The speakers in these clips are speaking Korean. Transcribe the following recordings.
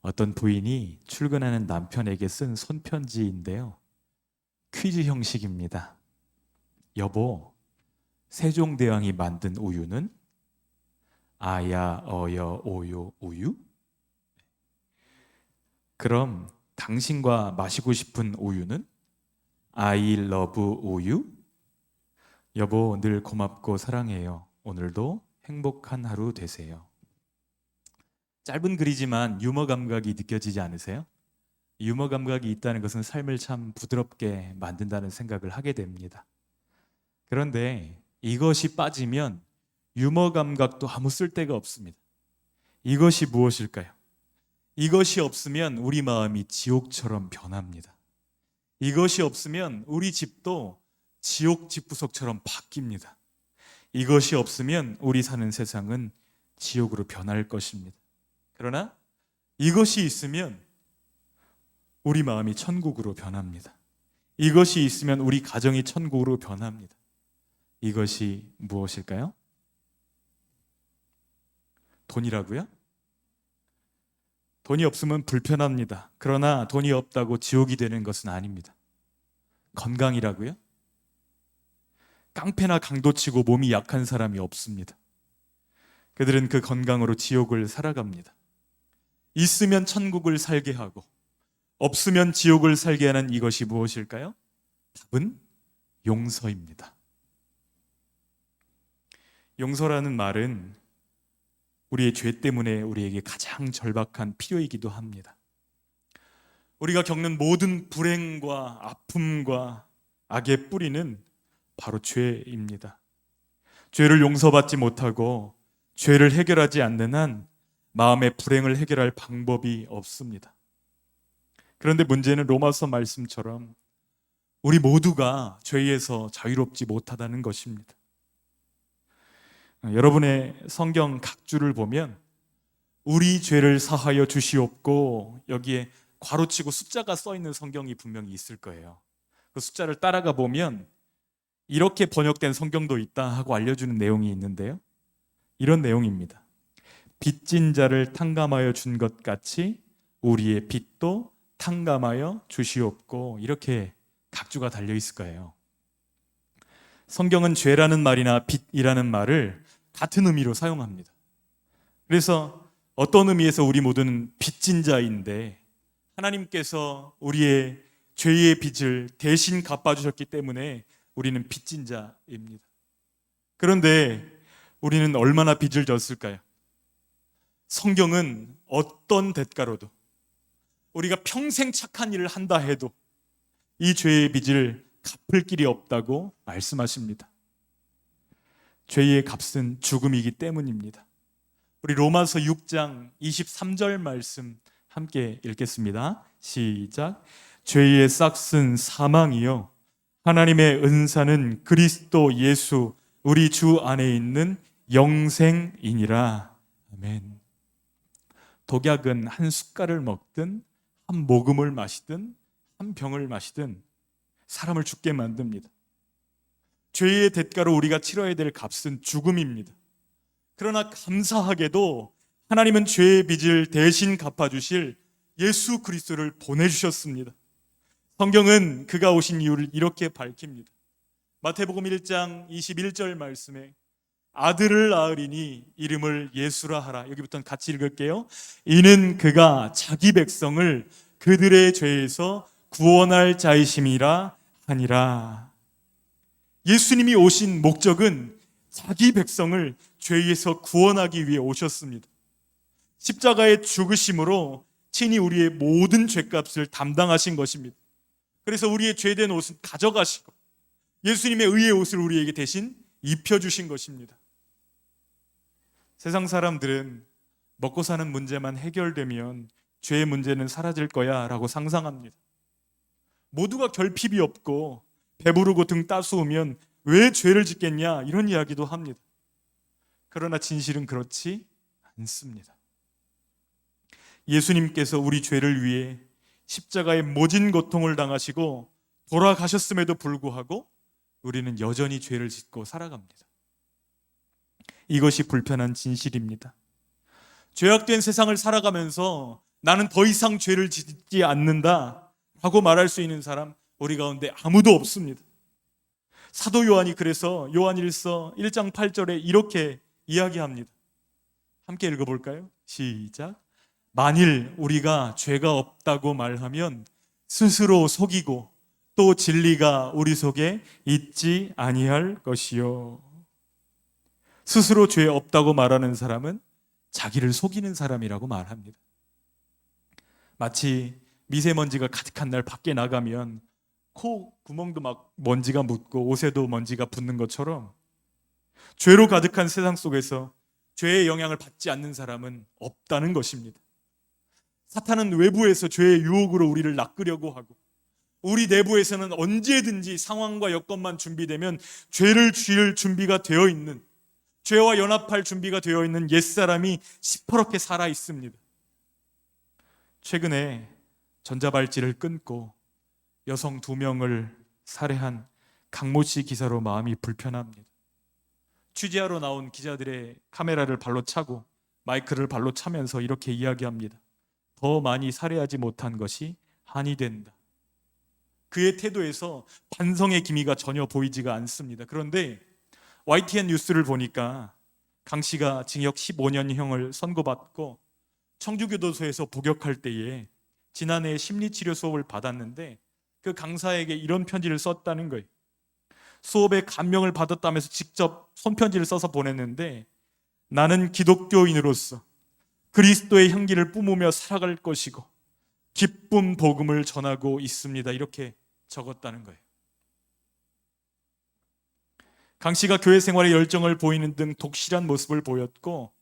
어떤 부인이 출근하는 남편에게 쓴 손편지인데요. 퀴즈 형식입니다. 여보, 세종대왕이 만든 우유는 아야, 어여, 오요, 우유? 그럼 당신과 마시고 싶은 우유는 I love 우유? 여보, 늘 고맙고 사랑해요. 오늘도 행복한 하루 되세요. 짧은 글이지만 유머 감각이 느껴지지 않으세요? 유머 감각이 있다는 것은 삶을 참 부드럽게 만든다는 생각을 하게 됩니다. 그런데 이것이 빠지면 유머 감각도 아무 쓸데가 없습니다. 이것이 무엇일까요? 이것이 없으면 우리 마음이 지옥처럼 변합니다. 이것이 없으면 우리 집도 지옥 집구석처럼 바뀝니다. 이것이 없으면 우리 사는 세상은 지옥으로 변할 것입니다. 그러나 이것이 있으면 우리 마음이 천국으로 변합니다. 이것이 있으면 우리 가정이 천국으로 변합니다. 이것이 무엇일까요? 돈이라고요? 돈이 없으면 불편합니다. 그러나 돈이 없다고 지옥이 되는 것은 아닙니다. 건강이라고요? 깡패나 강도치고 몸이 약한 사람이 없습니다. 그들은 그 건강으로 지옥을 살아갑니다. 있으면 천국을 살게 하고 없으면 지옥을 살게 하는 이것이 무엇일까요? 답은 용서입니다. 용서라는 말은 우리의 죄 때문에 우리에게 가장 절박한 필요이기도 합니다. 우리가 겪는 모든 불행과 아픔과 악의 뿌리는 바로 죄입니다. 죄를 용서받지 못하고 죄를 해결하지 않는 한 마음의 불행을 해결할 방법이 없습니다. 그런데 문제는 로마서 말씀처럼 우리 모두가 죄에서 자유롭지 못하다는 것입니다. 여러분의 성경 각주를 보면 우리 죄를 사하여 주시옵고 여기에 괄호치고 숫자가 써 있는 성경이 분명히 있을 거예요. 그 숫자를 따라가 보면 이렇게 번역된 성경도 있다 하고 알려주는 내용이 있는데요. 이런 내용입니다. 빚진 자를 탕감하여 준 것 같이 우리의 빚도 탕감하여 주시옵고 이렇게 각주가 달려 있을 거예요. 성경은 죄라는 말이나 빚이라는 말을 같은 의미로 사용합니다. 그래서 어떤 의미에서 우리 모두는 빚진 자인데 하나님께서 우리의 죄의 빚을 대신 갚아주셨기 때문에 우리는 빚진 자입니다. 그런데 우리는 얼마나 빚을 졌을까요? 성경은 어떤 대가로도 우리가 평생 착한 일을 한다 해도 이 죄의 빚을 갚을 길이 없다고 말씀하십니다. 죄의 값은 죽음이기 때문입니다. 우리 로마서 6장 23절 말씀 함께 읽겠습니다. 시작. 죄의 싹은 사망이요 하나님의 은사는 그리스도 예수 우리 주 안에 있는 영생이니라. 아멘. 독약은 한 숟갈을 먹든 한 모금을 마시든 한 병을 마시든 사람을 죽게 만듭니다. 죄의 대가로 우리가 치러야 될 값은 죽음입니다. 그러나 감사하게도 하나님은 죄의 빚을 대신 갚아주실 예수 그리스도를 보내주셨습니다. 성경은 그가 오신 이유를 이렇게 밝힙니다. 마태복음 1장 21절 말씀에 아들을 낳으리니 이름을 예수라 하라. 여기부터는 같이 읽을게요. 이는 그가 자기 백성을 그들의 죄에서 구원할 자이심이라 하니라. 예수님이 오신 목적은 자기 백성을 죄에서 구원하기 위해 오셨습니다. 십자가의 죽으심으로 친히 우리의 모든 죄값을 담당하신 것입니다. 그래서 우리의 죄된 옷은 가져가시고 예수님의 의의 옷을 우리에게 대신 입혀주신 것입니다. 세상 사람들은 먹고 사는 문제만 해결되면 죄의 문제는 사라질 거야 라고 상상합니다. 모두가 결핍이 없고 배부르고 등 따스우면 왜 죄를 짓겠냐 이런 이야기도 합니다. 그러나 진실은 그렇지 않습니다. 예수님께서 우리 죄를 위해 십자가의 모진 고통을 당하시고 돌아가셨음에도 불구하고 우리는 여전히 죄를 짓고 살아갑니다. 이것이 불편한 진실입니다. 죄악된 세상을 살아가면서 나는 더 이상 죄를 짓지 않는다 라고 말할 수 있는 사람 우리 가운데 아무도 없습니다. 사도 요한이 그래서 요한일서 1장 8절에 이렇게 이야기합니다. 함께 읽어볼까요? 시작. 만일 우리가 죄가 없다고 말하면 스스로 속이고 또 진리가 우리 속에 있지 아니할 것이요. 스스로 죄 없다고 말하는 사람은 자기를 속이는 사람이라고 말합니다. 마치 미세먼지가 가득한 날 밖에 나가면 코 구멍도 막 먼지가 묻고 옷에도 먼지가 붙는 것처럼 죄로 가득한 세상 속에서 죄의 영향을 받지 않는 사람은 없다는 것입니다. 사탄은 외부에서 죄의 유혹으로 우리를 낚으려고 하고 우리 내부에서는 언제든지 상황과 여건만 준비되면 죄를 지을 준비가 되어 있는, 죄와 연합할 준비가 되어 있는 옛사람이 시퍼렇게 살아 있습니다. 최근에 전자발찌를 끊고 여성 2명을 살해한 강모 씨 기사로 마음이 불편합니다. 취재하러 나온 기자들의 카메라를 발로 차고 마이크를 발로 차면서 이렇게 이야기합니다. 더 많이 살해하지 못한 것이 한이 된다. 그의 태도에서 반성의 기미가 전혀 보이지가 않습니다. 그런데 YTN 뉴스를 보니까 강 씨가 징역 15년형을 선고받고 청주교도소에서 복역할 때에 지난해 심리치료 수업을 받았는데 그 강사에게 이런 편지를 썼다는 거예요. 수업에 감명을 받았다면서 직접 손편지를 써서 보냈는데 나는 기독교인으로서 그리스도의 향기를 뿜으며 살아갈 것이고 기쁨 복음을 전하고 있습니다. 이렇게 적었다는 거예요. 강 씨가 교회 생활에 열정을 보이는 등 독실한 모습을 보였고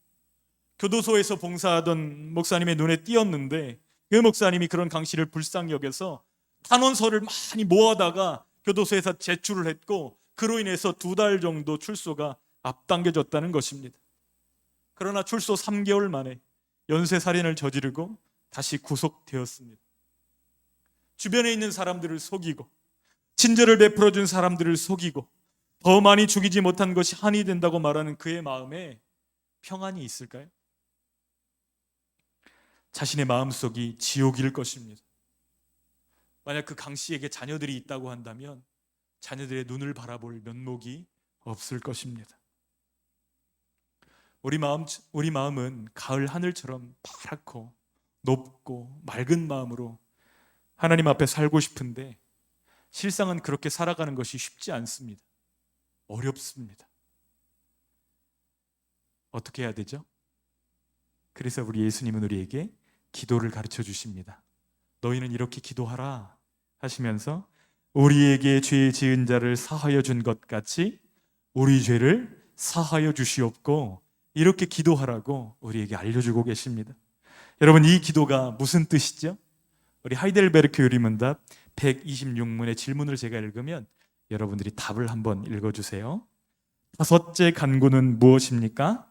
교도소에서 봉사하던 목사님의 눈에 띄었는데 그 목사님이 그런 강 씨를 불쌍히 여겨서 탄원서를 많이 모아다가 교도소에서 제출을 했고 그로 인해서 2달 정도 출소가 앞당겨졌다는 것입니다. 그러나 출소 3개월 만에 연쇄살인을 저지르고 다시 구속되었습니다. 주변에 있는 사람들을 속이고 친절을 베풀어준 사람들을 속이고 더 많이 죽이지 못한 것이 한이 된다고 말하는 그의 마음에 평안이 있을까요? 자신의 마음속이 지옥일 것입니다. 만약 그 강 씨에게 자녀들이 있다고 한다면 자녀들의 눈을 바라볼 면목이 없을 것입니다. 우리 마음은 가을 하늘처럼 파랗고 높고 맑은 마음으로 하나님 앞에 살고 싶은데 실상은 그렇게 살아가는 것이 쉽지 않습니다. 어렵습니다. 어떻게 해야 되죠? 그래서 우리 예수님은 우리에게 기도를 가르쳐 주십니다. 너희는 이렇게 기도하라 하시면서 우리에게 죄 지은 자를 사하여 준 것 같이 우리 죄를 사하여 주시옵고 이렇게 기도하라고 우리에게 알려주고 계십니다. 여러분, 이 기도가 무슨 뜻이죠? 우리 하이델베르크 요리문답 126문의 질문을 제가 읽으면 여러분들이 답을 한번 읽어주세요. 5째 간구는 무엇입니까?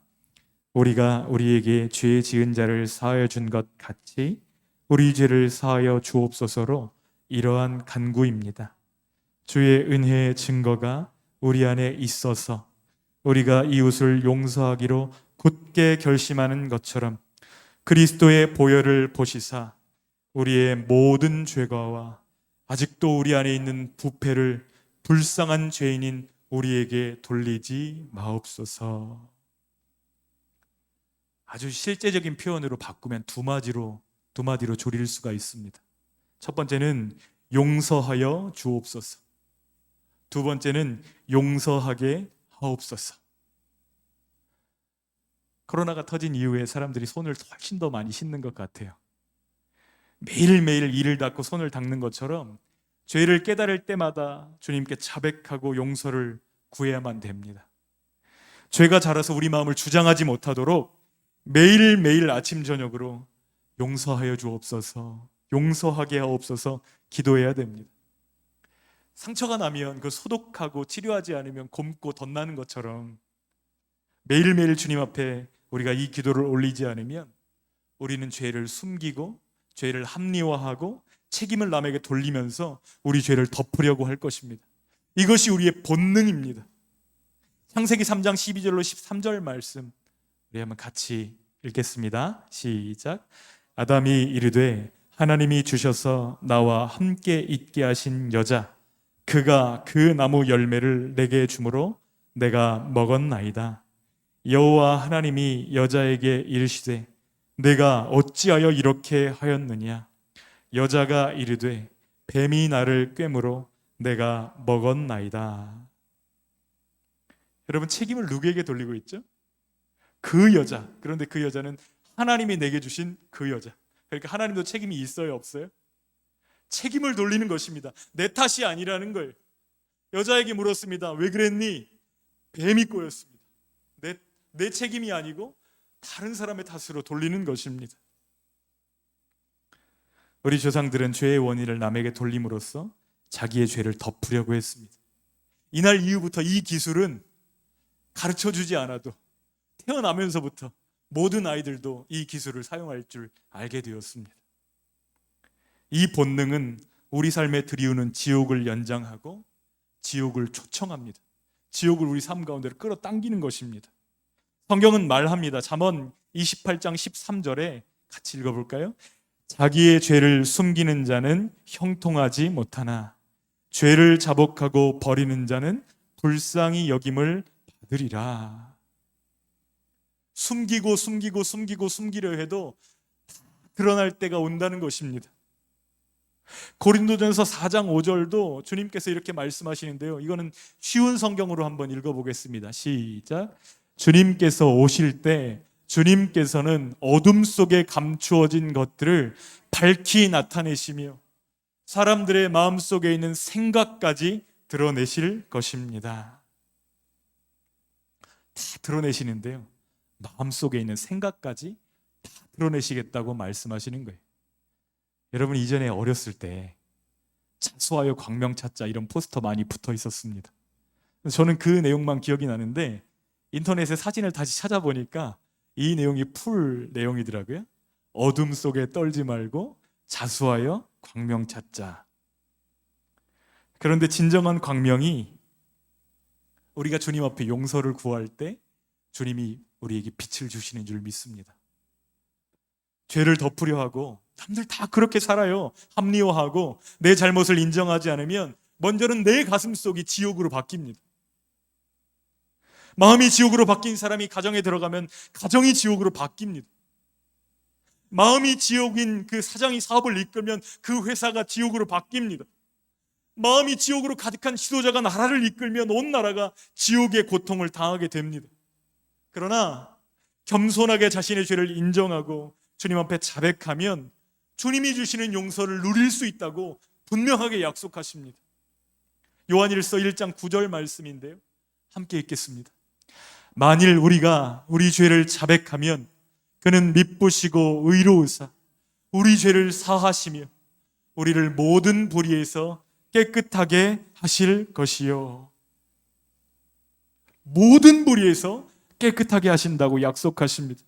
우리가 우리에게 죄 지은 자를 사하여 준 것 같이 우리 죄를 사하여 주옵소서로 이러한 간구입니다. 주의 은혜의 증거가 우리 안에 있어서 우리가 이웃을 용서하기로 굳게 결심하는 것처럼 그리스도의 보혈을 보시사 우리의 모든 죄가와 아직도 우리 안에 있는 부패를 불쌍한 죄인인 우리에게 돌리지 마옵소서. 아주 실제적인 표현으로 바꾸면 두 마디로 조릴 수가 있습니다. 첫 번째는 용서하여 주옵소서. 두 번째는 용서하게 하옵소서. 코로나가 터진 이후에 사람들이 손을 훨씬 더 많이 씻는 것 같아요. 매일매일 이를 닦고 손을 닦는 것처럼 죄를 깨달을 때마다 주님께 자백하고 용서를 구해야만 됩니다. 죄가 자라서 우리 마음을 주장하지 못하도록 매일매일 아침 저녁으로 용서하여 주옵소서, 용서하게 하옵소서 기도해야 됩니다. 상처가 나면 그 소독하고 치료하지 않으면 곪고 덧나는 것처럼 매일매일 주님 앞에 우리가 이 기도를 올리지 않으면 우리는 죄를 숨기고 죄를 합리화하고 책임을 남에게 돌리면서 우리 죄를 덮으려고 할 것입니다. 이것이 우리의 본능입니다. 창세기 3장 12절로 13절 말씀 우리 한번 같이 읽겠습니다. 시작. 아담이 이르되 하나님이 주셔서 나와 함께 있게 하신 여자 그가 그 나무 열매를 내게 주므로 내가 먹었나이다. 여호와 하나님이 여자에게 이르시되 내가 어찌하여 이렇게 하였느냐? 여자가 이르되 뱀이 나를 꿰므로 내가 먹었나이다. 여러분, 책임을 누구에게 돌리고 있죠? 그 여자. 그런데 그 여자는 하나님이 내게 주신 그 여자. 그러니까 하나님도 책임이 있어요, 없어요? 책임을 돌리는 것입니다. 내 탓이 아니라는 거예요. 여자에게 물었습니다. 왜 그랬니? 뱀이 꼬였습니다. 내 책임이 아니고 다른 사람의 탓으로 돌리는 것입니다. 우리 조상들은 죄의 원인을 남에게 돌림으로써 자기의 죄를 덮으려고 했습니다. 이날 이후부터 이 기술은 가르쳐주지 않아도 태어나면서부터 모든 아이들도 이 기술을 사용할 줄 알게 되었습니다. 이 본능은 우리 삶에 들이우는 지옥을 연장하고 지옥을 초청합니다. 지옥을 우리 삶 가운데로 끌어당기는 것입니다. 성경은 말합니다. 잠언 28장 13절에 같이 읽어볼까요? 자기의 죄를 숨기는 자는 형통하지 못하나 죄를 자복하고 버리는 자는 불쌍히 여김을 받으리라. 숨기고 숨기려 해도 드러날 때가 온다는 것입니다. 고린도전서 4장 5절도 주님께서 이렇게 말씀하시는데요. 이거는 쉬운 성경으로 한번 읽어보겠습니다. 시작. 주님께서 오실 때 주님께서는 어둠 속에 감추어진 것들을 밝히 나타내시며 사람들의 마음속에 있는 생각까지 드러내실 것입니다. 다 드러내시는데요. 마음속에 있는 생각까지 다 드러내시겠다고 말씀하시는 거예요. 여러분, 이전에 어렸을 때 자수하여 광명 찾자 이런 포스터 많이 붙어 있었습니다. 저는 그 내용만 기억이 나는데 인터넷에 사진을 다시 찾아보니까 이 내용이 풀 내용이더라고요. 어둠 속에 떨지 말고 자수하여 광명 찾자. 그런데 진정한 광명이 우리가 주님 앞에 용서를 구할 때 주님이 우리에게 빛을 주시는 줄 믿습니다. 죄를 덮으려 하고 남들 다 그렇게 살아요. 합리화하고 내 잘못을 인정하지 않으면 먼저는 내 가슴속이 지옥으로 바뀝니다. 마음이 지옥으로 바뀐 사람이 가정에 들어가면 가정이 지옥으로 바뀝니다. 마음이 지옥인 그 사장이 사업을 이끌면 그 회사가 지옥으로 바뀝니다. 마음이 지옥으로 가득한 지도자가 나라를 이끌면 온 나라가 지옥의 고통을 당하게 됩니다. 그러나 겸손하게 자신의 죄를 인정하고 주님 앞에 자백하면 주님이 주시는 용서를 누릴 수 있다고 분명하게 약속하십니다. 요한일서 1장 9절 말씀인데요. 함께 읽겠습니다. 만일 우리가 우리 죄를 자백하면 그는 미쁘시고 의로우사 우리 죄를 사하시며 우리를 모든 불의에서 깨끗하게 하실 것이요. 모든 불의에서 깨끗하게 하신다고 약속하십니다.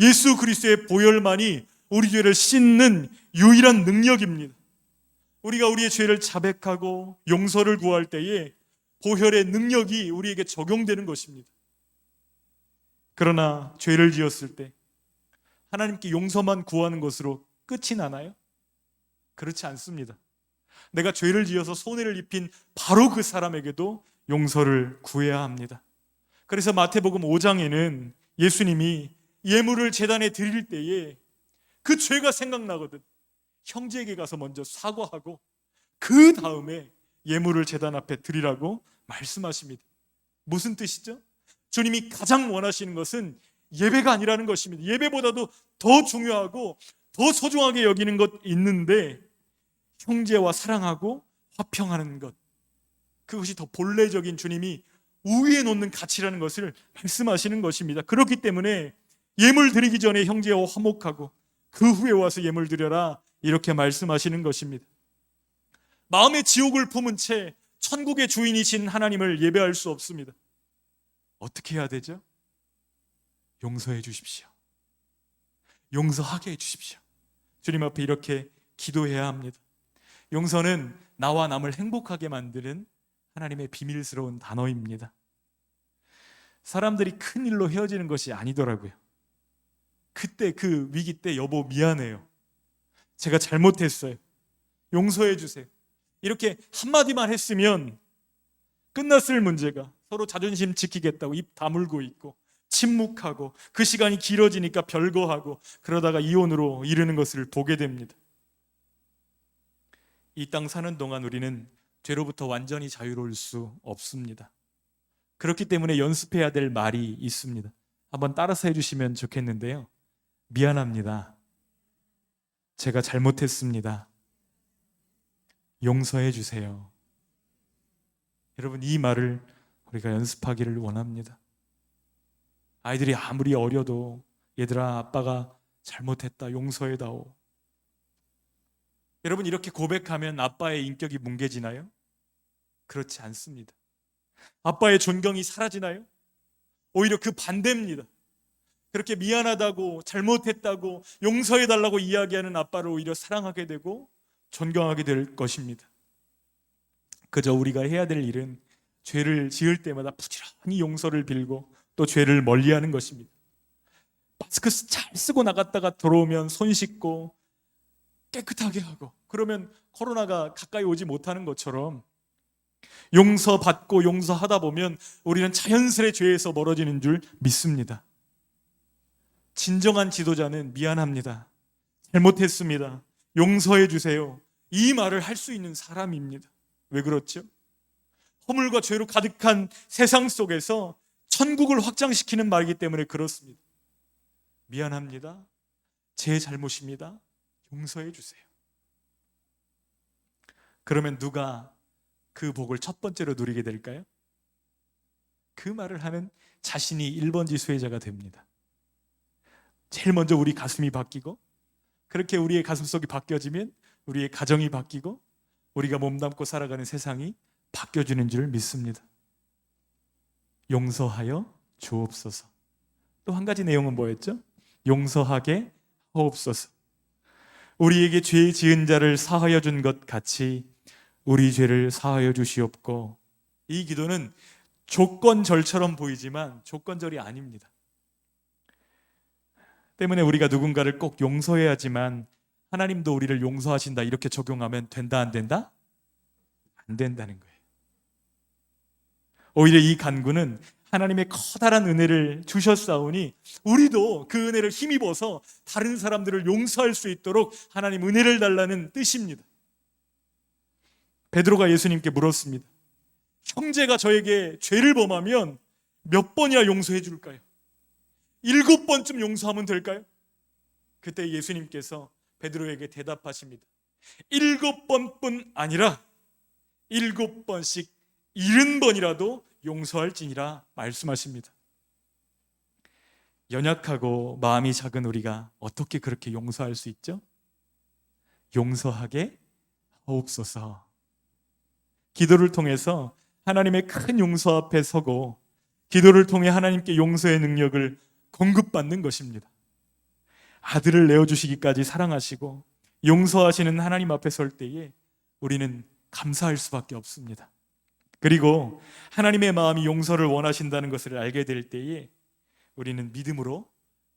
예수 그리스도의 보혈만이 우리 죄를 씻는 유일한 능력입니다. 우리가 우리의 죄를 자백하고 용서를 구할 때에 보혈의 능력이 우리에게 적용되는 것입니다. 그러나 죄를 지었을 때 하나님께 용서만 구하는 것으로 끝이 나나요? 그렇지 않습니다. 내가 죄를 지어서 손해를 입힌 바로 그 사람에게도 용서를 구해야 합니다. 그래서 마태복음 5장에는 예수님이 예물을 제단에 드릴 때에 그 죄가 생각나거든. 형제에게 가서 먼저 사과하고 그 다음에 예물을 제단 앞에 드리라고 말씀하십니다. 무슨 뜻이죠? 주님이 가장 원하시는 것은 예배가 아니라는 것입니다. 예배보다도 더 중요하고 더 소중하게 여기는 것 있는데 형제와 사랑하고 화평하는 것, 그것이 더 본래적인 주님이 우위에 놓는 가치라는 것을 말씀하시는 것입니다. 그렇기 때문에 예물 드리기 전에 형제와 화목하고 그 후에 와서 예물 드려라 이렇게 말씀하시는 것입니다. 마음의 지옥을 품은 채 천국의 주인이신 하나님을 예배할 수 없습니다. 어떻게 해야 되죠? 용서해 주십시오. 용서하게 해 주십시오. 주님 앞에 이렇게 기도해야 합니다. 용서는 나와 남을 행복하게 만드는 하나님의 비밀스러운 단어입니다. 사람들이 큰 일로 헤어지는 것이 아니더라고요. 그때 그 위기 때 여보 미안해요. 제가 잘못했어요. 용서해 주세요. 이렇게 한마디만 했으면 끝났을 문제가 서로 자존심 지키겠다고 입 다물고 있고 침묵하고 그 시간이 길어지니까 별거하고 그러다가 이혼으로 이르는 것을 보게 됩니다. 이 땅 사는 동안 우리는 죄로부터 완전히 자유로울 수 없습니다. 그렇기 때문에 연습해야 될 말이 있습니다. 한번 따라서 해주시면 좋겠는데요. 미안합니다. 제가 잘못했습니다. 용서해 주세요. 여러분, 이 말을 우리가 연습하기를 원합니다. 아이들이 아무리 어려도 얘들아 아빠가 잘못했다 용서해다오. 여러분, 이렇게 고백하면 아빠의 인격이 뭉개지나요? 그렇지 않습니다. 아빠의 존경이 사라지나요? 오히려 그 반대입니다. 그렇게 미안하다고 잘못했다고 용서해달라고 이야기하는 아빠를 오히려 사랑하게 되고 존경하게 될 것입니다. 그저 우리가 해야 될 일은 죄를 지을 때마다 부지런히 용서를 빌고 또 죄를 멀리하는 것입니다. 마스크 잘 쓰고 나갔다가 들어오면 손 씻고 깨끗하게 하고, 그러면 코로나가 가까이 오지 못하는 것처럼 용서받고 용서하다 보면 우리는 자연스레 죄에서 멀어지는 줄 믿습니다. 진정한 지도자는 미안합니다, 잘못했습니다, 용서해 주세요, 이 말을 할 수 있는 사람입니다. 왜 그렇죠? 허물과 죄로 가득한 세상 속에서 천국을 확장시키는 말이기 때문에 그렇습니다. 미안합니다, 제 잘못입니다, 용서해 주세요. 그러면 누가 그 복을 첫 번째로 누리게 될까요? 그 말을 하는 자신이 1번지 수혜자가 됩니다. 제일 먼저 우리 가슴이 바뀌고, 그렇게 우리의 가슴속이 바뀌어지면 우리의 가정이 바뀌고 우리가 몸담고 살아가는 세상이 바뀌어지는 줄 믿습니다. 용서하여 주옵소서. 또 한 가지 내용은 뭐였죠? 용서하게 하옵소서. 우리에게 죄 지은 자를 사하여 준 것 같이 우리 죄를 사하여 주시옵고. 이 기도는 조건절처럼 보이지만 조건절이 아닙니다. 때문에 우리가 누군가를 꼭 용서해야지만 하나님도 우리를 용서하신다 이렇게 적용하면 된다 안 된다? 안 된다는 거예요. 오히려 이 간구는 하나님의 커다란 은혜를 주셨사오니 우리도 그 은혜를 힘입어서 다른 사람들을 용서할 수 있도록 하나님 은혜를 달라는 뜻입니다. 베드로가 예수님께 물었습니다. 형제가 저에게 죄를 범하면 몇 번이나 용서해 줄까요? 7번쯤 용서하면 될까요? 그때 예수님께서 베드로에게 대답하십니다. 7번뿐 아니라 7번씩 70번이라도 용서할지니라 말씀하십니다. 연약하고 마음이 작은 우리가 어떻게 그렇게 용서할 수 있죠? 용서하게 하옵소서. 기도를 통해서 하나님의 큰 용서 앞에 서고 기도를 통해 하나님께 용서의 능력을 공급받는 것입니다. 아들을 내어주시기까지 사랑하시고 용서하시는 하나님 앞에 설 때에 우리는 감사할 수밖에 없습니다. 그리고 하나님의 마음이 용서를 원하신다는 것을 알게 될 때에 우리는 믿음으로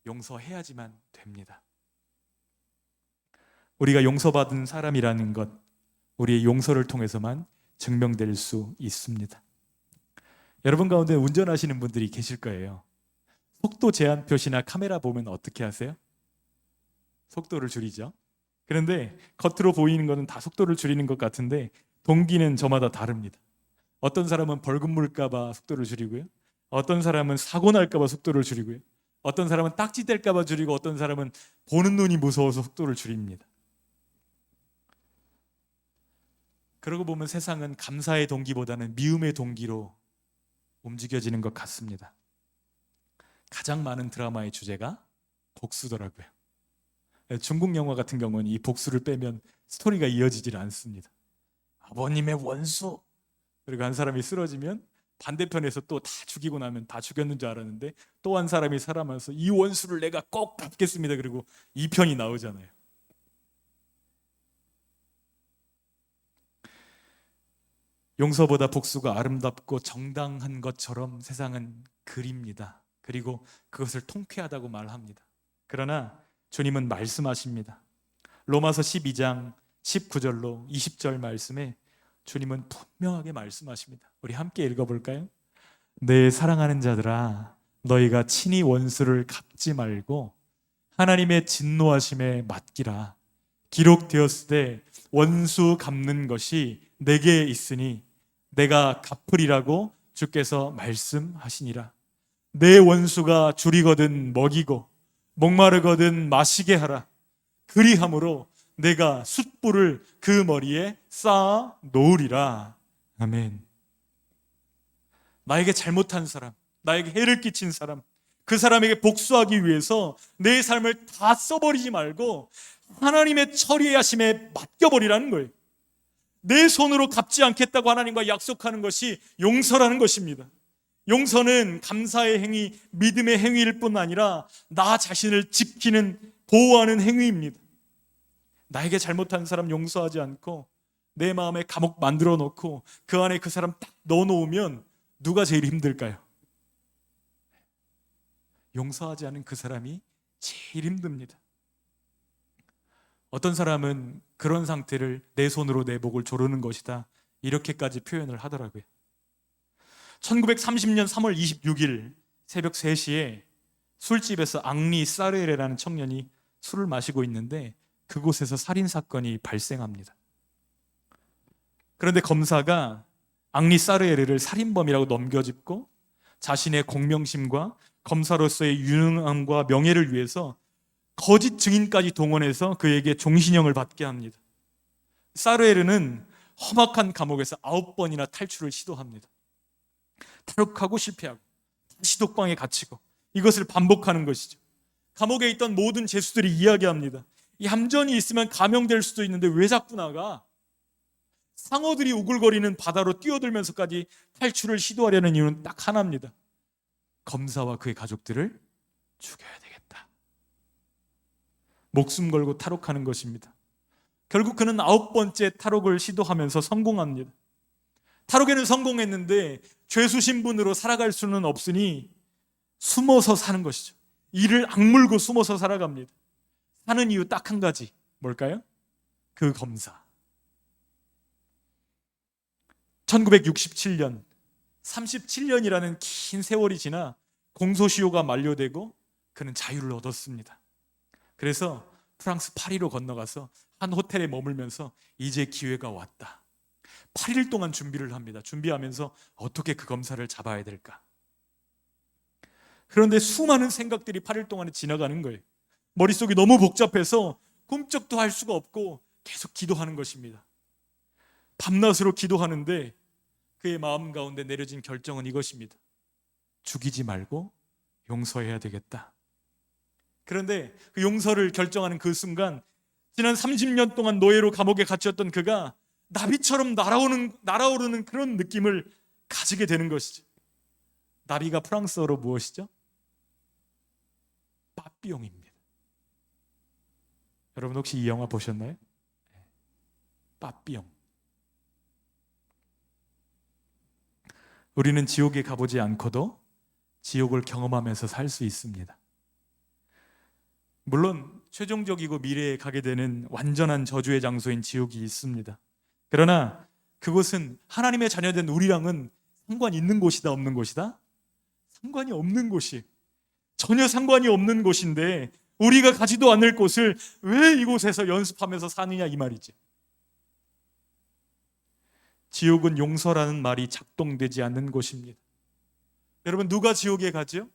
용서해야지만 됩니다. 우리가 용서받은 사람이라는 것, 우리의 용서를 통해서만 증명될 수 있습니다. 여러분 가운데 운전하시는 분들이 계실 거예요. 속도 제한 표시나 카메라 보면 어떻게 하세요? 속도를 줄이죠. 그런데 겉으로 보이는 것은 다 속도를 줄이는 것 같은데 동기는 저마다 다릅니다. 어떤 사람은 벌금 물까 봐 속도를 줄이고요, 어떤 사람은 사고 날까 봐 속도를 줄이고요, 어떤 사람은 딱지 뗄까 봐 줄이고, 어떤 사람은 보는 눈이 무서워서 속도를 줄입니다. 그러고 보면 세상은 감사의 동기보다는 미움의 동기로 움직여지는 것 같습니다. 가장 많은 드라마의 주제가 복수더라고요. 중국 영화 같은 경우는 이 복수를 빼면 스토리가 이어지질 않습니다. 아버님의 원수, 그리고 한 사람이 쓰러지면 반대편에서 또 다 죽이고 나면 다 죽였는 줄 알았는데 또 한 사람이 살아면서 이 원수를 내가 꼭 갚겠습니다. 그리고 2편이 나오잖아요. 용서보다 복수가 아름답고 정당한 것처럼 세상은 그립니다. 그리고 그것을 통쾌하다고 말합니다. 그러나 주님은 말씀하십니다. 로마서 12장 19절로 20절 말씀에 주님은 분명하게 말씀하십니다. 우리 함께 읽어볼까요? 내 사랑하는 자들아, 너희가 친히 원수를 갚지 말고 하나님의 진노하심에 맡기라. 기록되었을 때 원수 갚는 것이 내게 있으니 내가 갚으리라고 주께서 말씀하시니라. 내 원수가 줄이거든 먹이고 목마르거든 마시게 하라. 그리함으로 내가 숯불을 그 머리에 쌓아 놓으리라. 아멘. 나에게 잘못한 사람, 나에게 해를 끼친 사람, 그 사람에게 복수하기 위해서 내 삶을 다 써버리지 말고 하나님의 처리하심에 맡겨버리라는 거예요. 내 손으로 갚지 않겠다고 하나님과 약속하는 것이 용서라는 것입니다. 용서는 감사의 행위, 믿음의 행위일 뿐 아니라 나 자신을 지키는, 보호하는 행위입니다. 나에게 잘못한 사람 용서하지 않고 내 마음에 감옥 만들어 놓고 그 안에 그 사람 딱 넣어놓으면 누가 제일 힘들까요? 용서하지 않은 그 사람이 제일 힘듭니다. 어떤 사람은 그런 상태를 내 손으로 내 목을 조르는 것이다, 이렇게까지 표현을 하더라고요. 1930년 3월 26일 새벽 3시에 술집에서 앙리 사르에레라는 청년이 술을 마시고 있는데 그곳에서 살인사건이 발생합니다. 그런데 검사가 앙리 사르에레를 살인범이라고 넘겨짚고 자신의 공명심과 검사로서의 유능함과 명예를 위해서 거짓 증인까지 동원해서 그에게 종신형을 받게 합니다. 사르에르는 험악한 감옥에서 9번이나 탈출을 시도합니다. 탈옥하고 실패하고 다시 독방에 갇히고 이것을 반복하는 것이죠. 감옥에 있던 모든 죄수들이 이야기합니다. 이 함정이 있으면 감형될 수도 있는데 왜 자꾸 나가? 상어들이 우글거리는 바다로 뛰어들면서까지 탈출을 시도하려는 이유는 딱 하나입니다. 검사와 그의 가족들을 죽여야 되겠다. 목숨 걸고 탈옥하는 것입니다. 결국 그는 9번째 탈옥을 시도하면서 성공합니다. 탈옥에는 성공했는데 죄수 신분으로 살아갈 수는 없으니 숨어서 사는 것이죠. 이를 악물고 숨어서 살아갑니다. 사는 이유 딱 한 가지, 뭘까요? 그 검사. 1967년 37년이라는 긴 세월이 지나 공소시효가 만료되고 그는 자유를 얻었습니다. 그래서 프랑스 파리로 건너가서 한 호텔에 머물면서 이제 기회가 왔다. 8일 동안 준비를 합니다. 준비하면서 어떻게 그 검사를 잡아야 될까? 그런데 수많은 생각들이 8일 동안에 지나가는 거예요. 머릿속이 너무 복잡해서 꿈쩍도 할 수가 없고 계속 기도하는 것입니다. 밤낮으로 기도하는데 그의 마음 가운데 내려진 결정은 이것입니다. 죽이지 말고 용서해야 되겠다. 그런데 그 용서를 결정하는 그 순간 지난 30년 동안 노예로 감옥에 갇혔던 그가 나비처럼 날아오르는 그런 느낌을 가지게 되는 것이죠. 나비가 프랑스어로 무엇이죠? 빠삐용입니다. 여러분 혹시 이 영화 보셨나요? 빠삐용. 우리는 지옥에 가보지 않고도 지옥을 경험하면서 살 수 있습니다. 물론 최종적이고 미래에 가게 되는 완전한 저주의 장소인 지옥이 있습니다. 그러나 그곳은 하나님의 자녀된 우리랑은 상관이 있는 곳이다, 없는 곳이다? 상관이 없는 곳이, 전혀 상관이 없는 곳인데 우리가 가지도 않을 곳을 왜 이곳에서 연습하면서 사느냐, 이 말이지. 지옥은 용서라는 말이 작동되지 않는 곳입니다. 여러분, 누가 지옥에 가죠?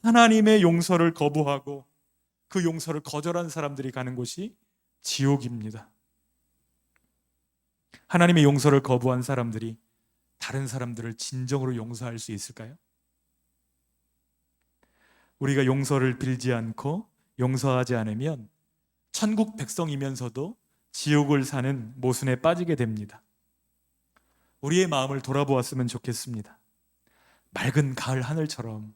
하나님의 용서를 거부하고 그 용서를 거절한 사람들이 가는 곳이 지옥입니다. 하나님의 용서를 거부한 사람들이 다른 사람들을 진정으로 용서할 수 있을까요? 우리가 용서를 빌지 않고 용서하지 않으면 천국 백성이면서도 지옥을 사는 모순에 빠지게 됩니다. 우리의 마음을 돌아보았으면 좋겠습니다. 맑은 가을 하늘처럼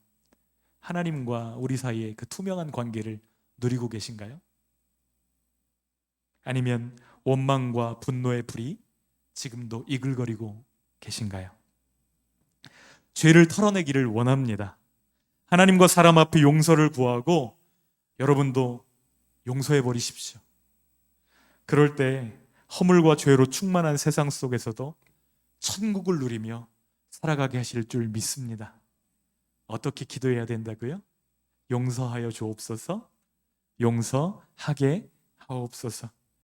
하나님과 우리 사이의 그 투명한 관계를 누리고 계신가요? 아니면 원망과 분노의 불이 지금도 이글거리고 계신가요? 죄를 털어내기를 원합니다. 하나님과 사람 앞에 용서를 구하고 여러분도 용서해 버리십시오. 그럴 때 허물과 죄로 충만한 세상 속에서도 천국을 누리며 살아가게 하실 줄 믿습니다. 어떻게 기도해야 된다고요? 용서하여 주옵소서, 용서하게 하옵소서.